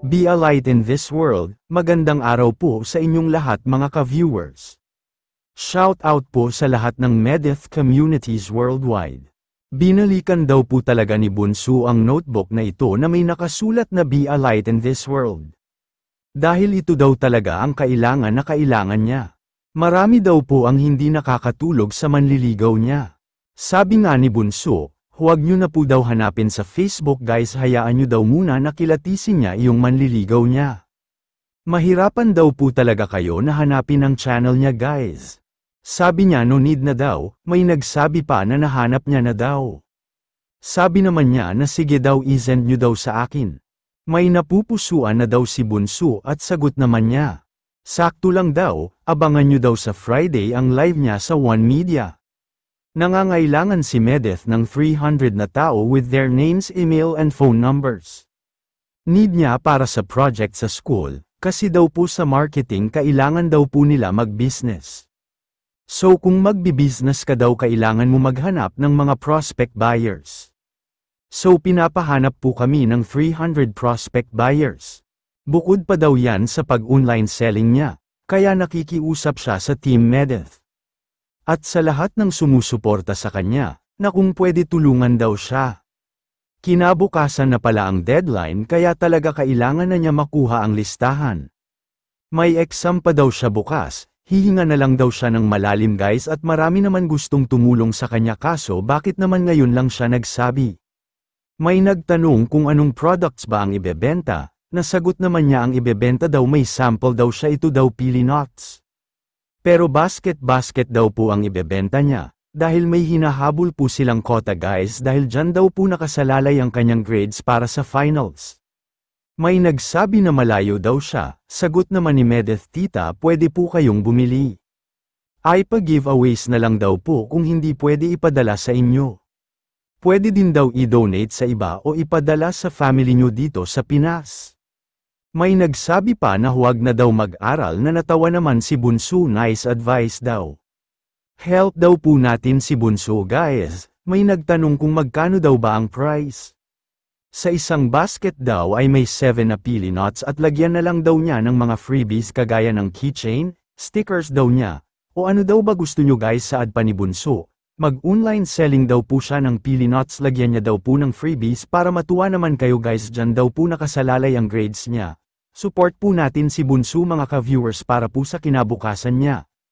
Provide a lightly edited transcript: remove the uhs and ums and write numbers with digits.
Be a light in this world. Magandang araw po sa inyong lahat mga ka-viewers. Shout out po sa lahat ng Medeth communities worldwide. Binalikan daw po talaga ni Bunso ang notebook na ito na may nakasulat na Be a light in this world. Dahil ito daw talaga ang kailangan na kailangan niya. Marami daw po ang hindi nakakatulog sa manliligaw niya. Sabi nga ni Bunso, huwag nyo na po daw hanapin sa Facebook guys, hayaan nyo daw muna na kilatisin niya iyong manliligaw niya. Mahirapan daw po talaga kayo na hanapin ang channel niya guys. Sabi niya no need na daw, may nagsabi pa na nahanap niya na daw. Sabi naman niya na sige daw isend nyo daw sa akin. May napupusuan na daw si Bunso at sagot naman niya. Sakto lang daw, abangan nyo daw sa Friday ang live niya sa One Media. Nangangailangan si Medeth ng 300 na tao with their names, email and phone numbers. Need niya para sa project sa school, kasi daw po sa marketing kailangan daw po nila mag-business. So kung magbi-business ka daw kailangan mo maghanap ng mga prospect buyers. So pinapahanap po kami ng 300 prospect buyers. Bukod pa daw yan sa pag-online selling niya, kaya nakikiusap siya sa Team Medeth. At sa lahat ng sumusuporta sa kanya, na kung pwede tulungan daw siya. Kinabukasan na pala ang deadline kaya talaga kailangan na niya makuha ang listahan. May exam pa daw siya bukas, hihinga na lang daw siya ng malalim guys at marami naman gustong tumulong sa kanya kaso bakit naman ngayon lang siya nagsabi. May nagtanong kung anong products ba ang ibebenta. Nasagot naman niya ang ibebenta daw may sample daw siya ito daw pili nuts. Pero basket daw po ang ibebenta niya, dahil may hinahabol po silang quota guys dahil dyan daw po nakasalalay ang kanyang grades para sa finals. May nagsabi na malayo daw siya, sagot naman ni Medeth tita pwede po kayong bumili. Ay pa-giveaways na lang daw po kung hindi pwede ipadala sa inyo. Pwede din daw i-donate sa iba o ipadala sa family nyo dito sa Pinas. May nagsabi pa na huwag na daw mag-aral na natawa naman si Bunso nice advice daw. Help daw po natin si Bunso guys, may nagtanong kung magkano daw ba ang price. Sa isang basket daw ay may 7 na pili nuts at lagyan na lang daw niya ng mga freebies kagaya ng keychain, stickers daw niya, o ano daw ba gusto nyo guys sa ad pa ni Bunso. Mag-online selling daw po siya ng pili nuts lagyan niya daw po ng freebies para matuwa naman kayo guys dyan daw po nakasalalay ang grades niya. Support po natin si Bunso mga ka-viewers para po sa kinabukasan niya.